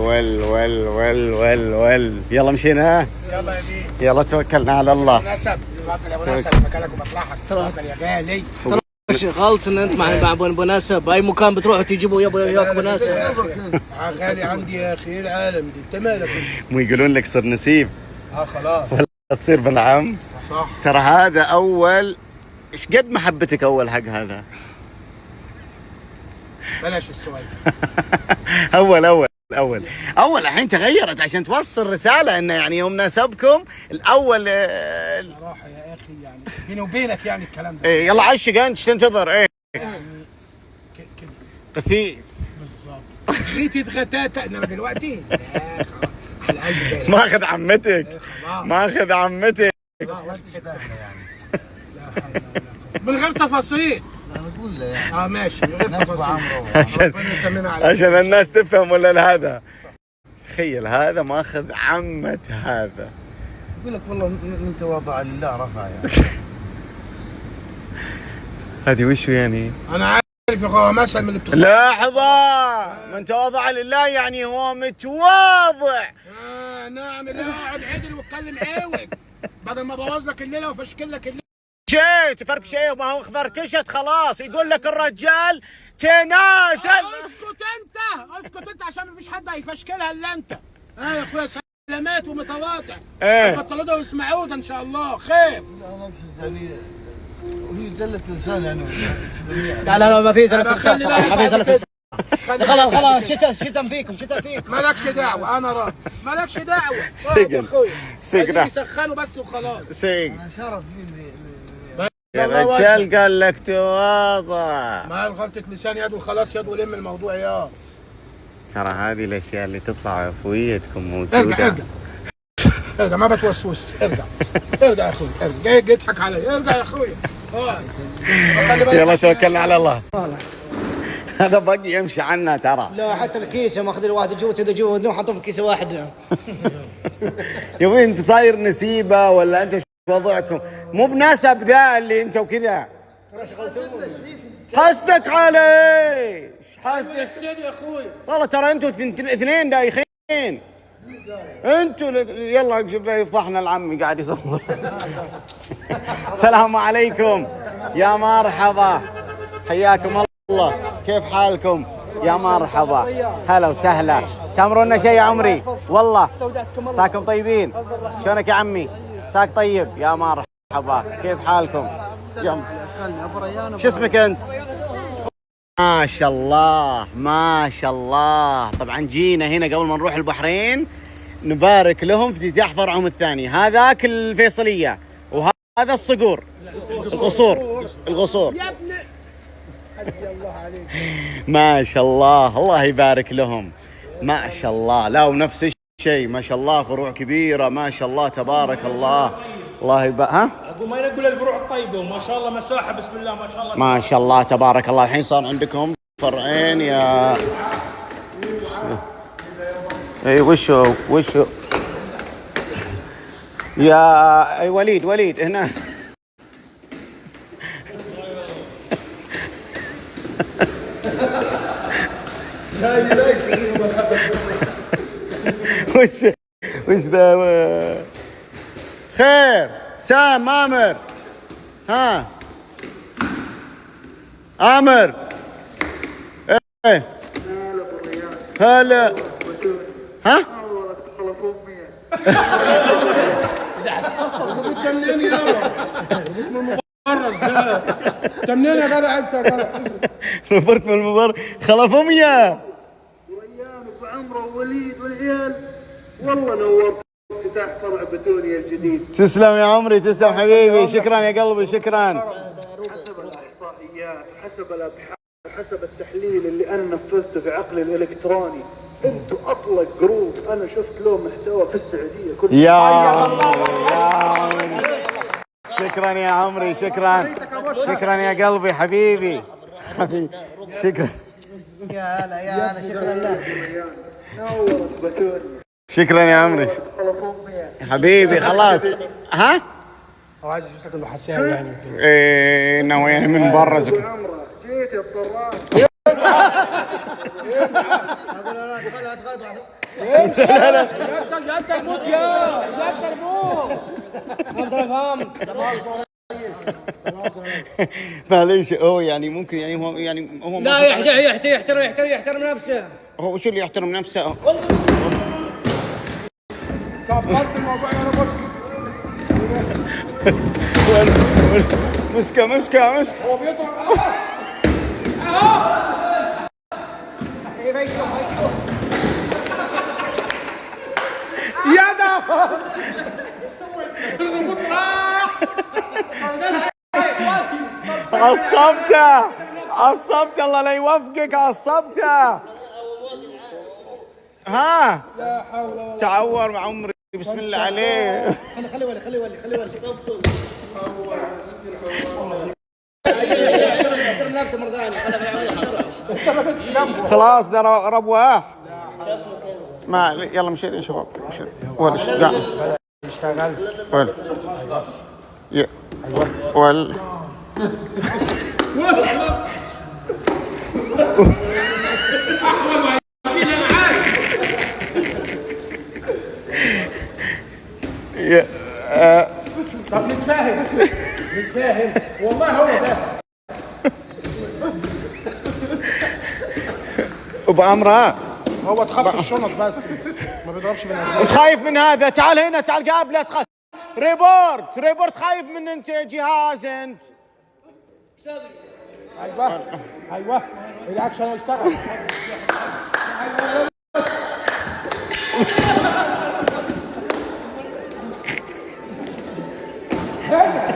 ول يلا مشينا. يلا يا بيه، يلا توكلنا على الله. مناسب تفضل يا مناسب، مكانك ومطرحك. تفضل يا غالي. مش غلط ان انت مع مناسب اي مكان بتروحوا تجيبوا ياك مناسب. غالي عندي يا اخي، العالم دي انت مالك؟ مو يقولون لك صر نسيب خلاص ولا تصير بالعم. صح. ترى هذا اول. ايش قد محبتك اول حق هذا؟ بلاش السؤال. اول الحين تغيرت عشان توصل رساله انه يعني يوم ناسبكم الاول. صراحه يا اخي يعني بيني وبينك يعني الكلام ده. إيه يلا عشق انت ايش تنتظر؟ ايه يعني كذا قثيث بالضبط. ريتي غتاتا انما دلوقتي لا خلاص على قلبي زي ماخذ عمتك. ماخذ عمتك. لا وانت كده يعني. لا حول ولا قوه من غير تفاصيل. نقول له يعني ماشي من غير تفاصيل عشان الناس تفهم ولا هذا. تخيل هذا ماخذ عمة هذا. يقول لك والله من تواضع لله رفع يعني. هذه وشو يعني؟ انا عارف يا اخويا مثل من اللي لحظة، من تواضع لله يعني هو متواضع. نعم. اللي اقعد عدل واتكلم عوج بدل ما بوظ لك الليله وفشكل لك الليله. شيء تفرق شيء وما هو فركشت خلاص. يقول لك الرجال تنازل. اسكت انت عشان ما فيش حد هيفشكلها الا انت. يا اخويا سلامات ومتواضع. بطلوا ده واسمعوا ده ان شاء الله خير. لا انا اقصد يعني وهي زلة لسان يعني. لا ما في زلة لسان صراحة، ما في زلة لسان. خلاص شتم فيكم. مالكش دعوه انا راضي، مالكش دعوه. سجن يسخنوا بس وخلاص. سجن. انا شرف لي يا رجال قال لك تواضع. ما غلطة لسان يد وخلاص يد ولم الموضوع يا. ترى هذه الاشياء اللي تطلع عفويتكم موجوده. ارجع ما بتوسوس. ارجع يا اخوي، ارجع جاي يضحك علي. ارجع يا اخوي. يلا توكلنا على الله. هذا باقي يمشي عنا ترى. لا حتى الكيسه ماخذ الواحد جوه اذا جوه ودنه حطهم في كيسه واحده. يا وين انت صاير نسيبه ولا انت وضعكم مو بنسب ذا اللي انت وكذا. حسدك علي. حسدك يا اخوي. والله ترى انتوا اثنين دايخين. انتوا يلا يفضحنا العمي قاعد يصور. السلام عليكم يا مرحبا، حياكم الله، كيف حالكم يا مرحبا، هلا وسهلا. تامرون شيء يا عمري والله. ساكم طيبين؟ شلونك يا عمي؟ ساك طيب يا مرحبا، كيف حالكم؟ شو اسمك انت؟ ما شاء الله. طبعا جينا هنا قبل ما نروح البحرين نبارك لهم في افتتاح فرعهم الثاني. هذاك الفيصلية وهذا الصقور. القصور. يا ابني الله عليك. ما شاء الله يبارك لهم. ما شاء الله. لا ونفس الشيء ما شاء الله، فروع كبيرة ما شاء الله تبارك الله. الله يبارك. اقول ما ينقل الفروع الطيبه وما شاء الله مساحه بسم الله ما شاء الله. ما شاء الله تبارك الله. الحين صار عندكم فرعين يا اي وشو يا اي وليد هنا. وش ذا؟ خير سام آمر. ها آمر. ايه هلا. ها تمنين يا جدع انت. رفرت من المباراة خلفهم يا وريان وعمره ووليد والعيال. والله نورت افتتاح فرع بتونيا الجديد. تسلم يا عمري، تسلم حبيبي، شكرا يا قلبي شكرا. حسب الاحصائيات، حسب الابحاث، حسب التحليل اللي انا نفذته في عقلي الالكتروني، انتوا اطلق جروب انا شفت له محتوى في السعوديه كلها. يا عمري شكرا يا عمري، شكرا يا قلبي حبيبي شكرا يا هلا شكرا لك. نورت بتونيا. شكرا يا عمري حبيبي. خلاص ها هو عايز يشوف لك حساوي يعني. ايه انه يعني من برا جيت يا الطران. يا الموت يا الموت. معليش هو يعني ممكن يعني هو لا يحترم نفسه. هو شو اللي يحترم نفسه؟ كبرت الموضوع يا رب. مسكه هو بيضرب يا ده الريموت راح. عصبته الله لا يوفقك، عصبته. ها لا حول ولا تعور مع عمري، بسم الله عليه. خلي ولي يحترم نفسه مرة ثانية. يحترم. خلاص ده ربوه. ما يلا مشير يا شباب، مشير ولا اشتغل ولا ولا طب نتفاهم والله هو ده. وبأمره هو تخاف الشنط بس ما بيضربش بني ادمين. انت خايف من هذا؟ تعال هنا، تعال قابله. تخاف ريبورت خايف من انت جهاز انت. ايوه الاكشن يشتغل. هنا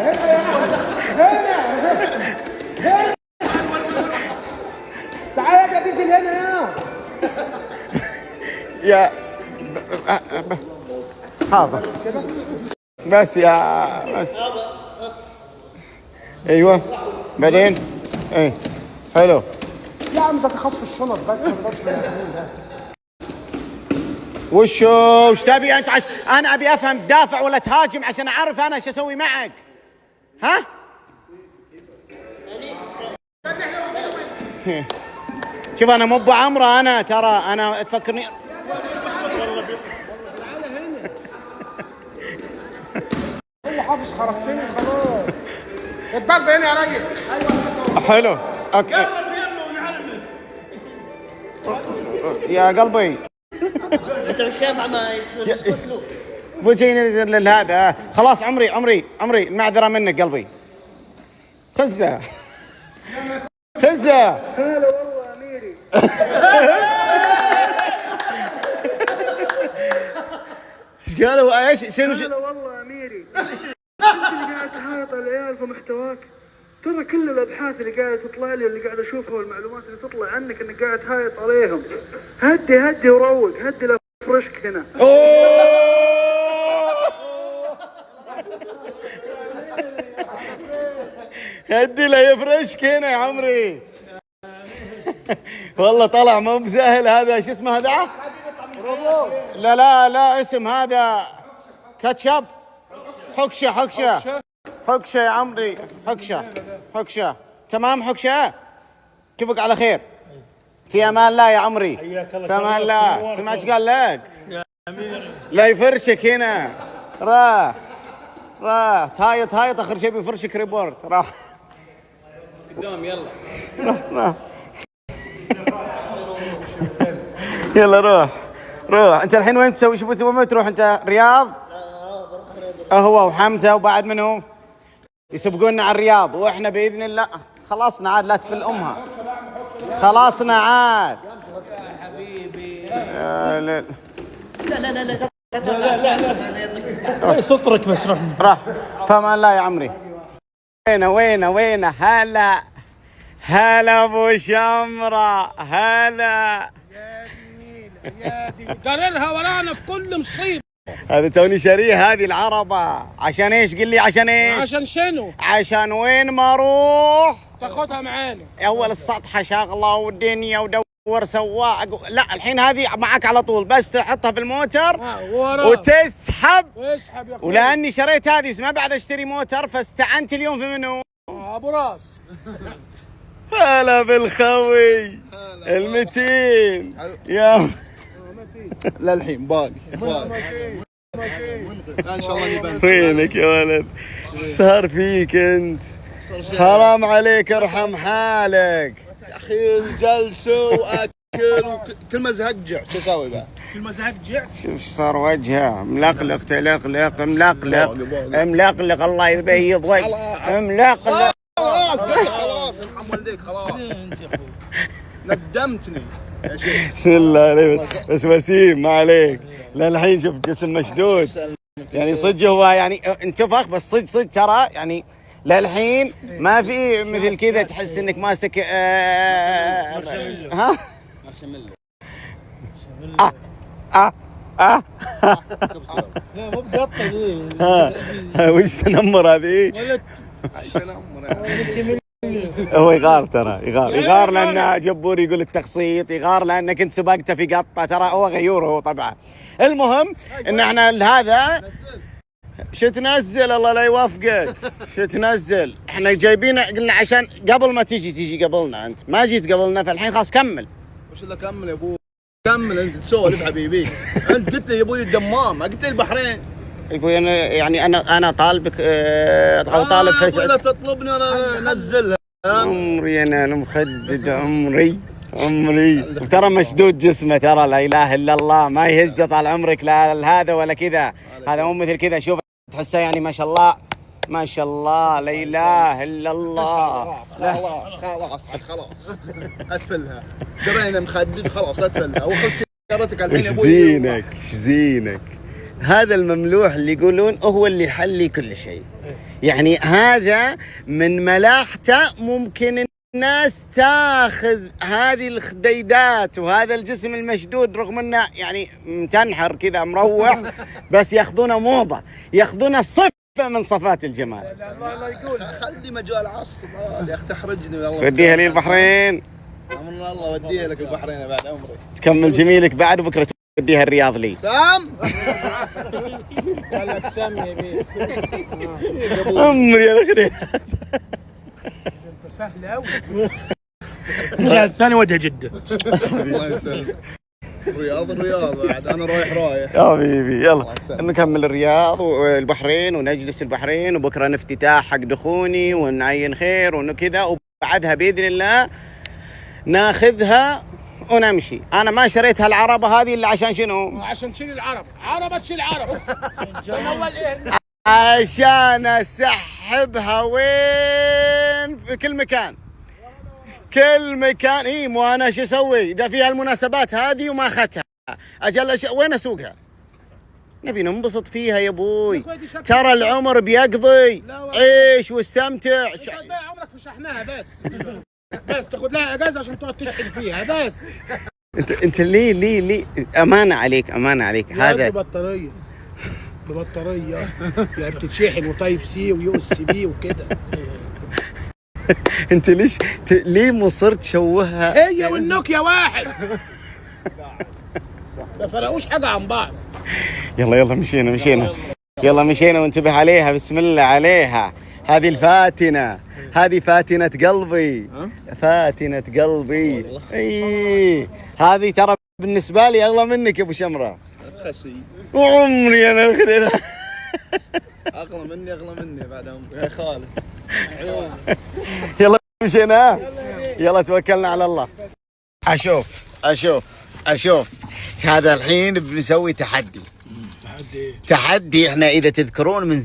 تعال يا ديزل هنا يا حاضر بس بس. ايوه بعدين ايه حلو. يا عم ده تخصص الشنط بس ما تضربش بني ادمين ده. وش تبي انت؟ انا ابي افهم تدافع ولا تهاجم عشان اعرف انا ايش اسوي معك. ها شوف انا مو بعمره، انا ترى انا تفكرني. هو حافظ حركتين خلاص. الضرب هنا يا راجل. ايوه حلو اوكي يا قلبي. انت مش شايف ما يسكت له. وجينا لهذا. خلاص عمري المعذره منك قلبي. خزه هلا والله اميري. ايش قالوا؟ ايش شنو؟ هلا والله اميري. انت اللي قاعد تحاط العيال في محتواك. ترى كل الابحاث اللي قاعده تطلع لي واللي قاعد اشوفها والمعلومات اللي تطلع عنك انك قاعد تهايط عليهم. هدي وروق، هدي لا فرشك هنا. هدي له يفرشك هنا يا عمري. والله طلع مو بسهل هذا. شو اسمه هذا؟ لا اسم هذا كاتشب. حكشة يا عمري. حكشة تمام. حكشة كيفك؟ على خير. في امان الله يا عمري. في امان الله. سمعت ايش قال لك؟ لا يفرشك هنا. راح تهايط اخر شيء بيفرشك ريبورت. راح قدام يلا. راح يلا روح. انت الحين وين تسوي؟ شو بتسوي؟ وين تروح انت؟ رياض؟ هو وحمزه وبعد منو يسبقونا على الرياض، واحنا باذن الله خلصنا عاد. لا تفل امها. خلصنا عاد يا حبيبي. لا سطرك بس. راح. فما الله يا عمري. وين هلا ابو شمره. هلا يا دي قررها ورانا في كل مصيبه. هذا توني شاريه هذه العربة. عشان ايش؟ قل لي عشان ايش؟ عشان شنو؟ عشان وين ما اروح تاخدها معانا. اول السطحة شغلة والدنيا ودور سواق. لا الحين هذه معك على طول، بس تحطها في الموتر وتسحب. واسحب يا اخوي. ولاني شريت هذه بس ما بعد اشتري موتر، فاستعنت اليوم في منو؟ ابو راس. هلا بالخوي المتين يا للحين باقي ان شاء الله نبان. وينك يا ولد؟ صار فيك انت؟ حرام عليك ارحم حالك يا اخي الجلسه واكل كل ما زهق شو اسوي بقى؟ كل ما زهقت جع. شوف صار وجهه ملقلق تلقلق ملقلق ملقلق الله يبيض وجه ملقلق. خلاص خلاص ارحم والديك خلاص ندمتني يا شيخ. بسم الله عليك بس وسيم ما عليك للحين شوف جسم مشدود يعني صدق هو يعني انتفخ بس صدق ترى يعني للحين ما في مثل كذا تحس انك ماسك ها لا مو بقطه ذي. وش تنمر هذه؟ هو يغار ترى يغار لانه جبور يقول التقسيط يغار لانك انت سبقته في قطه ترى هو غيور هو طبعا. المهم ان احنا هذا شو تنزل الله لا يوفقك شو تنزل احنا جايبينه قلنا عشان قبل ما تيجي قبلنا انت ما جيت قبلنا فالحين خلاص كمل. وش اللي كمل يا ابوي؟ كمل انت تسولف حبيبي. انت قلت لي يا ابوي الدمام ما قلت لي البحرين. يقول انا يعني انا طالبك او طالب فيصل. ولا تطلبني انا انزلها. عمري انا المخدد عمري وترى مشدود جسمه ترى لا اله الا الله ما يهزه طال عمرك لا هذا ولا كذا. هذا مو مثل كذا شوف تحسه يعني ما شاء الله ما شاء الله لا اله الا الله. خلاص اتفلها درينا مخدد خلاص اتفلها وخذ سيارتك الحين يا ابوي. ايش زينك هذا المملوح اللي يقولون هو اللي يحلي كل شيء. يعني هذا من ملاحته ممكن الناس تاخذ هذه الخديدات وهذا الجسم المشدود رغم انه يعني متنحر كذا مروح بس ياخذونه موضه ياخذونه صفه من صفات الجمال. الله يقول خلي مجال عصب يا اخي تحرجني والله. توديها لي البحرين. امر الله وديها لك البحرين بعد عمري. تكمل جميلك بعد وبكره توديها الرياض لي. سام قال لك سام يا بيه. عمري يا اخي سهل قوي. الجهه الثانيه وجه جده. الله يسلمك. الرياض بعد انا رايح يا حبيبي يلا نكمل الرياض والبحرين ونجلس البحرين وبكره نفتتاح حق دخوني ونعين خير وكذا وبعدها باذن الله ناخذها ونمشي. انا ما شريت هالعربه هذه الا عشان شنو؟ عشان تشيل العرب عربه تشيل عرب. اول ايه؟ عشان اسحبها وين في كل مكان اي مو انا شو اسوي اذا فيها المناسبات هذه وما اخذتها اجل وين اسوقها؟ نبي ننبسط فيها يا ابوي ترى العمر بيقضي عيش واستمتع. تضيع عمرك في شحنها بس تاخذ لها اجازه عشان تقعد تشحن فيها بس. انت ليه امانه عليك هذا بطاريه يعني بتتشحن وطيب سي ويو اس بي وكده. انت ليه مصر تشوهها؟ هي والنوكيا واحد ما فرقوش حاجه عن بعض. يلا مشينا وانتبه عليها بسم الله عليها. هذه الفاتنه هذه فاتنه قلبي اي هذه ترى بالنسبه لي اغلى منك يا ابو شمره. خسي وعمري انا الخير اغلى مني بعد عمري يا خالد. يلا مشينا يلا توكلنا على الله. اشوف هذا الحين بنسوي تحدي احنا اذا تذكرون من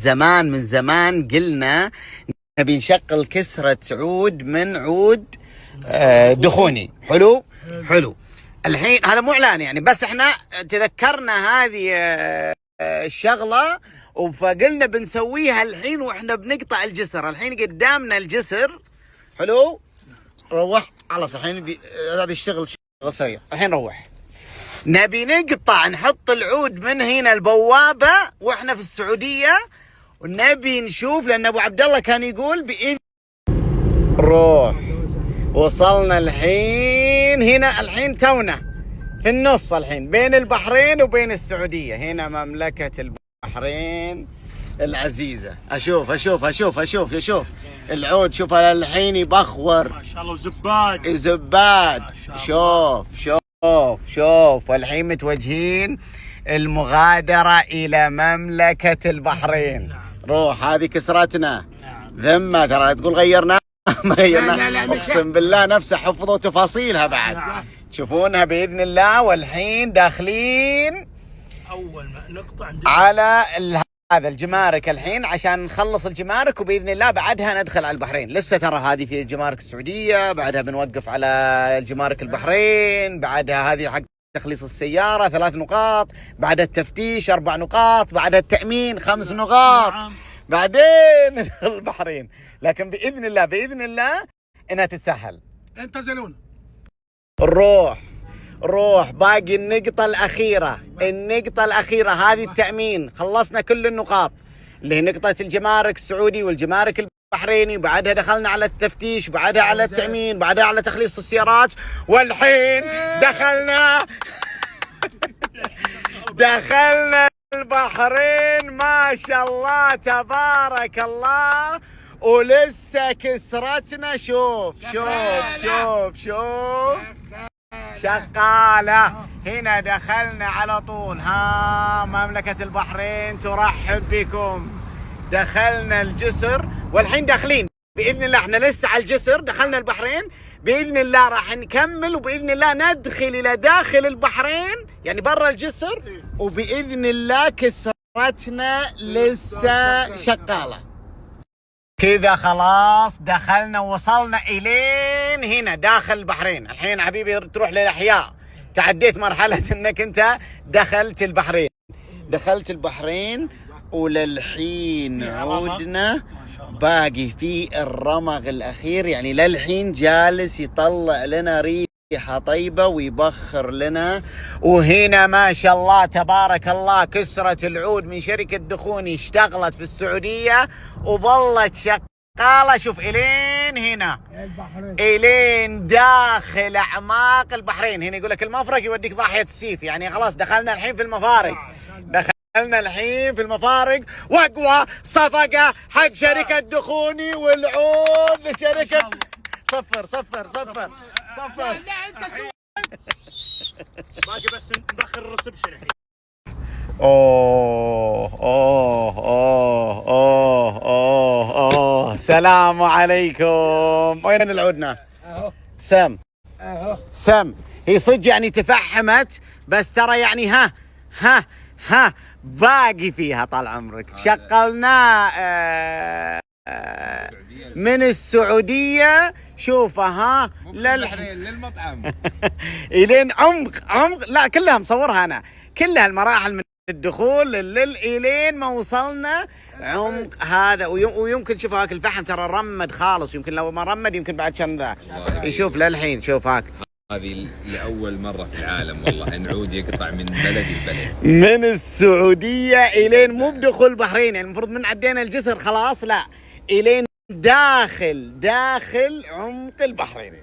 زمان قلنا نبي نشغل كسرة عود من عود دخوني. حلو الحين هذا مو اعلان يعني بس احنا تذكرنا هذه الشغلة فقلنا بنسويها الحين واحنا بنقطع الجسر. الحين قدامنا الجسر حلو روح خلاص الحين هذا الشغل سريع. الحين روح نبي نقطع نحط العود من هنا البوابة واحنا في السعودية ونبي نشوف لان ابو عبد الله كان يقول بإذن روح. وصلنا الحين هنا الحين تونا في النص الحين بين البحرين وبين السعودية. هنا مملكة البحرين العزيزة. اشوف العود شوف الحين يبخور ما شاء الله وزباد شوف شوف والحين متوجهين المغادرة إلى مملكة البحرين. روح، هذه كسرتنا ذمة، ترى لا تقول غيرنا ما غيرنا، اقسم بالله نفسه حفظوا تفاصيلها بعد. تشوفونها بإذن الله. والحين داخلين اول ما نقطع على هذا الجمارك الحين عشان نخلص الجمارك، وبإذن الله بعدها ندخل على البحرين. لسه ترى هذه في الجمارك السعودية، بعدها بنوقف على الجمارك البحرين، بعدها هذه حق تخليص السيارة 3 نقاط، بعد التفتيش 4 نقاط، بعد التأمين 5 نقاط. بعدين ندخل البحرين. لكن بإذن الله إنها تتسهل. انتظرونا. روح باقي النقطة الأخيرة هذه التأمين. خلصنا كل النقاط اللي هي نقطة الجمارك السعودي والجمارك البحريني، بعدها دخلنا على التفتيش، بعدها على التأمين، بعدها على تخليص السيارات، والحين دخلنا البحرين. ما شاء الله تبارك الله. ولسه كسرتنا. شوف شغالة. هنا دخلنا على طول. مملكة البحرين ترحب بكم. دخلنا الجسر والحين داخلين بإذن الله. احنا لسه على الجسر، دخلنا البحرين بإذن الله. راح نكمل وبإذن الله ندخل إلى داخل البحرين، يعني برا الجسر، وبإذن الله كسرتنا لسه شغالة. كذا خلاص دخلنا ووصلنا إلين هنا داخل البحرين. الحين حبيبي تروح للأحياء. تعديت مرحلة انك انت دخلت البحرين وللحين عودنا باقي في الرمغ الأخير، يعني للحين جالس يطلع لنا ريحة طيبة ويبخر لنا. وهنا ما شاء الله تبارك الله كسرة العود من شركة دخوني اشتغلت في السعودية وظلت شغالة. شوف إلين هنا إلين داخل أعماق البحرين. هنا يقول لك المفرق يوديك ضاحية السيف، يعني خلاص دخلنا الحين في المفارق. وأقوى صفقة حق شركة دخوني والعود لشركة صفر. لا انت باقي بس ندخل الريسبشن الحين. اوه السلام عليكم. وين العودنا؟ سم هي صدق يعني تفحمت، بس ترى يعني ها باقي فيها طال عمرك. شغلناه من السعودية. شوفها للمطعم إلين عمق. لا كلها مصورها أنا، كلها المراحل من الدخول إلين ما وصلنا عمق هذا. ويمكن شوف هاك الفحم ترى رمد خالص، يمكن لو ما رمد يمكن بعد كم ذا. يشوف للحين شوف هاك. هذه لأول مرة في العالم والله نعود يقطع من بلد لبلد، من السعودية إلين مو بدخول البحرين، يعني المفروض من عدينا الجسر خلاص، لا إلين داخل عمق البحرين.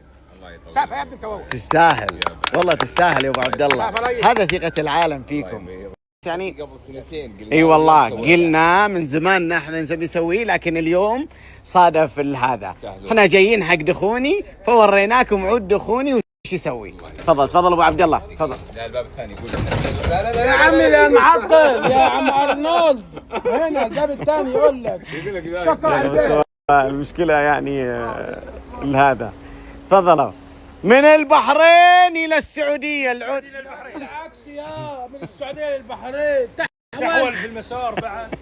سافة يا ابن التواوي. تستاهل والله، تستاهل يا ابو عبد الله. هذا ثقة العالم فيكم. يعني قبل 2 قلنا اي والله قلنا من زمان احنا نسويه، لكن اليوم صادف هذا. احنا جايين حق دخوني فوريناكم عود دخوني وش يسوي. تفضل ابو عبد الله تفضل. لا الباب الثاني يقول يا عمي يا معطل يا عم ارنولد، هنا الباب الثاني يقول لك شكرا. المشكلة يعني هذا. تفضلوا. من البحرين إلى السعودية العود. بالعكس يا من السعودية للبحرين تحول في المسار بعد.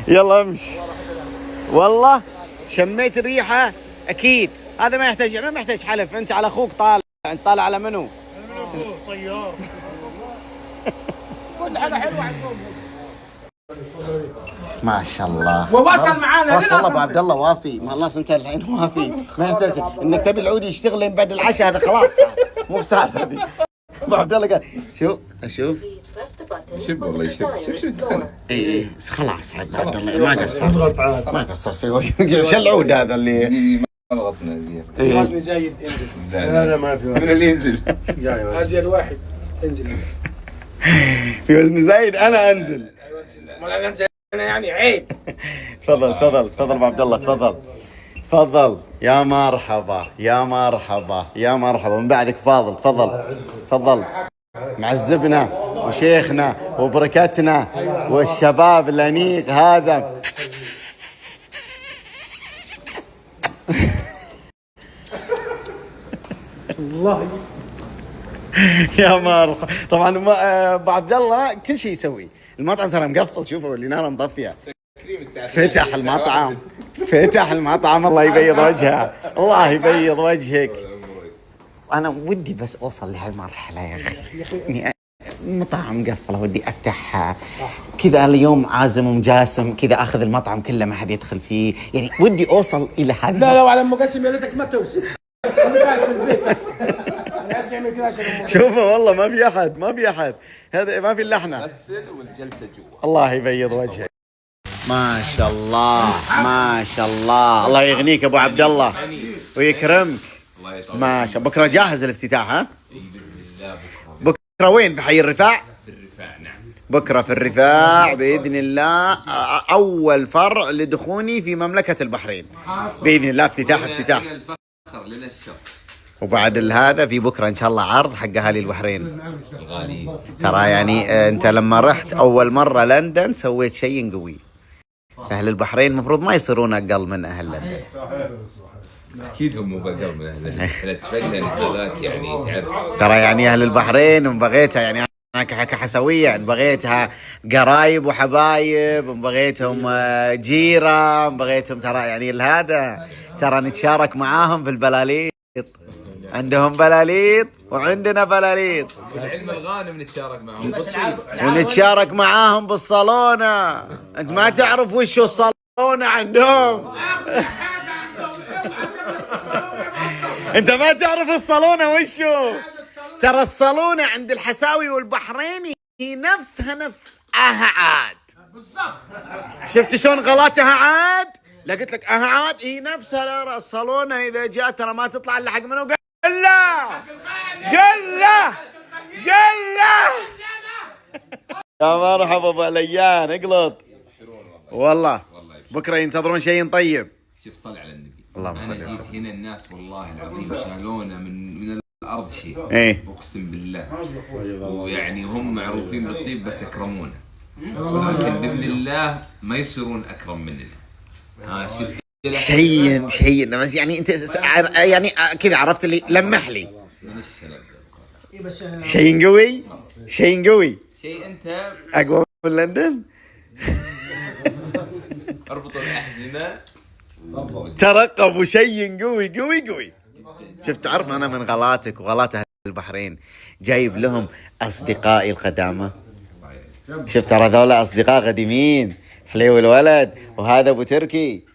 يلا امشي. والله شميت الريحة أكيد. هذا ما يحتاج حلف. أنت على أخوك طالع، أنت طالع على منو؟ طيار. كل حاجة حلوة عندهم. ما شاء الله. ووصل معانا. والله ابو عبد الله وافي. ما خلاص انت الحين وافي، ما يحتاج انك تبي العود يشتغل لين بعد العشاء. هذا خلاص مو بسالفه هذه. ابو عبد الله قال شوف يشب والله يشب. شوف الدخنه. اي خلاص عبد الله ما قصرت شو العود هذا اللي ما ضغطنا. وزني زايد انزل. لا ما في. من اللي ينزل؟ ازيد واحد انزل. في وزن زايد انا انزل. ما انا انزل انا يعني عيب. تفضل ابو عبد الله تفضل تفضل يا مرحبا يا مرحبا يا مرحبا، من بعدك فاضل، تفضل تفضل. معزبنا وشيخنا وبركتنا والشباب الأنيق هذا. والله يا مرحبا. طبعا ابو عبد الله كل شيء يسوي. المطعم ترى مقفل، شوفوا اللي ناره مطفيه. فتح المطعم، فتح المطعم، الله يبيض وجهه، الله يبيض وجهك. انا ودي بس اوصل لهالمرحله يا اخي، اني المطاعم مقفله ودي افتحها كذا. اليوم عازم ومجاسم كذا، اخذ المطعم كله ما حد يدخل فيه، يعني ودي اوصل الى هذا. لا وعلى ام قاسم يا ليتك ما توصل. انا قاعد في البيت الناس يعمل كذا عشان شوفوا والله ما في احد، ما في احد، هذا ما في الا احنا. والجلسه جوا. الله يبيض وجهك. ما شاء الله ما شاء الله، الله يغنيك ابو عبد الله ويكرمك. ما شاء. بكره جاهز الافتتاح؟ ها بكره وين؟ في حي الرفاع؟ في الرفاع نعم. بكره في الرفاع باذن الله، اول فرع لدخوني في مملكه البحرين باذن الله. افتتاح افتتاح. لنا الفخر لنا الشرف. وبعد هذا في بكره ان شاء الله عرض حق اهالي البحرين الغالي. ترى. يعني انت لما رحت اول مره لندن سويت شيء قوي. اهل البحرين المفروض ما يصيرون اقل من اهل لندن. اكيد هم مو بقل من اهل تفنن هذاك يعني تعرف. ترى يعني اهل البحرين بغيتها، يعني انا كحسويه بغيتها قرايب وحبايب، بغيتهم جيران، بغيتهم ترى يعني هذا، ترى نتشارك معاهم في البلاليط. عندهم بلاليط وعندنا بلاليط، العلم الغانم نتشارك معهم ونتشارك معاهم بالصالونة. انت ما تعرف وش الصالونة عندهم. انت ما تعرف الصالونة وشو. ترى الصالونة عند الحساوي والبحريني هي نفسها نفس عاد. شفت شلون غلاتها عاد؟ لا قلت لك عاد هي نفسها. لا الصالونة اذا جاء ترى ما تطلع الا حق منه. قل له قل له قل له. يا مرحبا ابو عليان، اقلط والله. بكره ينتظرون شيء طيب. شوف صل على النبي. اللهم صل انا جيت هنا الناس والله العظيم شالونا من الارض شيء. ايه اقسم بالله. ويعني هم معروفين بالطيب بس اكرمونا، ولكن باذن الله ما يصيرون اكرم مننا. شيء بس يعني انت يعني كذا عرفت اللي لمح لي شيء قوي. شيء قوي. شيء انت اقوى من لندن. اربطوا الاحزمه. ترقبوا شيء قوي قوي قوي. شفت تعرف انا من غلاتك وغلات اهل البحرين جايب لهم اصدقائي القدامى. شفت ترى ذولا اصدقاء قديمين. حليو الولد، وهذا ابو تركي